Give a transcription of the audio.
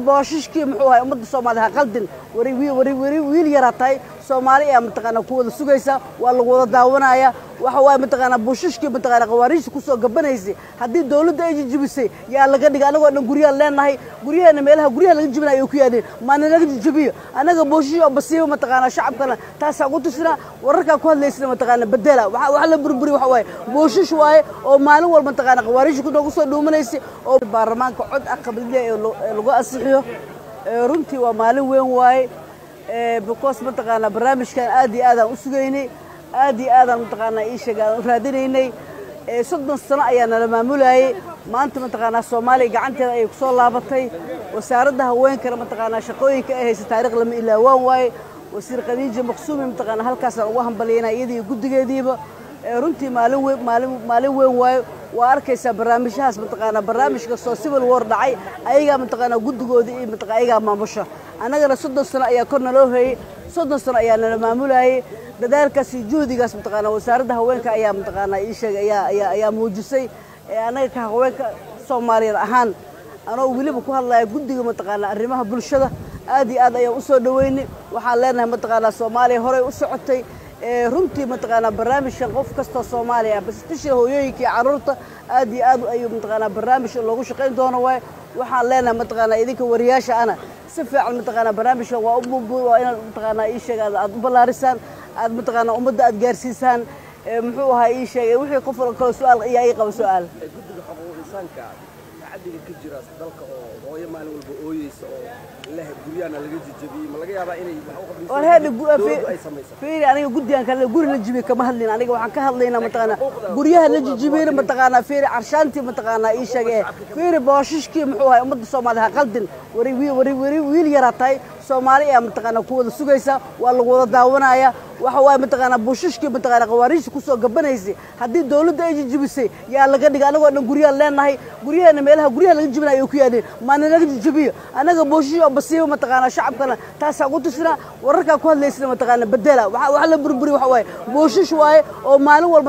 بوششكي محوها أمد الصومالي هقلدن وري ويل يراتاي صومالي متقنا كود سوغيسا والله ودا داونايا waxa way mataqaana buushishkii mataqaana qawaariis ku soo gabanaysi hadii dawladda ay jibisay yaa laga dhigay anagoo dhan guriga leenahay gurigeena meelaha guriga laga jibinayo ku yaadeen maana laga jibiyo anaga buushish oo basiyo mataqaana shacabkana taas ugu tusina wararka ku hadlaysay mataqaana bedela waxa la burburi waxa way buushish way oo maalin walba mataqaana qawaariis ku ugu soo dhuumanaysi oo baarlamaanka cod aqbaliyay ee lagu asixiyo runtii waa maalin weyn way because mataqaana barnaamijkan aad iyo aad aan u sugaynay aad iyo aad aan mataqaana ii sheegaan raadinaynay 30 sano ayaan la maamulayay maanta mataqaana Soomaaliya gacanteeda ay ku soo laabatay wasaaradda haweenka mataqaana shaqooyinka ay haysa taariikh lama ilaawaan way wasiir Khadiija Maqsuumi mataqaana halkaas aan ugu hambalyeynaa iyadii gudigeediiba runtii maalin weyn way waa arkaysa barnaamijyahaas mataqaana barnaamijka soo civil war dhacay ayaga mataqaana gudigoodii iyo mataqaana ayaga maamusha anagana 30 sano ayaa korna loo hayay 30 sano ayaan la maamulayay dadaalkaas juhdigaas mataqaana wasaaradda haweenka ayaa mataqaana ii sheegay ayaa muujisay anaga ka haweenka Soomaaliyeed ahaan anoo waliba ku hadlaya gudiga mataqaana arrimaha bulshada aad iyo aad ayaan u soo dhaweynay waxaan leenahay mataqaana Soomaaliya hore u socotay runtii mataqaana barnaamijkan qof kasta Soomaaliya bas tisha hooyooyinka caruurta aad iyo aad ayuu mataqaana barnaamij loogu shaqeyn doono way waxaan leenahay mataqaana idinka wariyaasha ana si fiican mataqaana barnaamijkan waa u in mataqaana ii sheegay aad u balaarisaan aad mataqaana ummadda aad gaarsiisaan muxuu ahaa ii sheegay wixii qof kale su'aal iyo ay qabo su'aal guddiga xuquuqul insaanka caddiga ka jira dalka oo hooyo maalin walba ooyeysa oo leh guriyana laga jijibiyay ma laga yaabaa inay fiiri aniga guddigan kale guri la jibiyay kama hadlin aniga waxaan ka hadlaynaa mataqaana guriyaha la jijibiyay mataqaana fiiri carshaantii mataqaana ii sheegay fiiri booshishkii muxuu ahaa ummadda Soomaaliya haqaldin wari wiil yaraatay Soomaaliya mataqaana ku wada sugaysa waa lagu wada daawanaya waxa way mataqaana buushishkii mataqaana qawaariis ku soo gabanaysi hadii dawladda ay jibisay yaa laga dhigay anagoo dhan guriga leenahay gurigeena meelaha guriga laga jibinayo ku yaadeen maana laga jibiyo anaga buushish oo basiyo mataqaana shacabkana taas ugu tusina wararka ku hadlaysay mataqaana bedela waxa la burburi waxa way buushish way oo maalin walba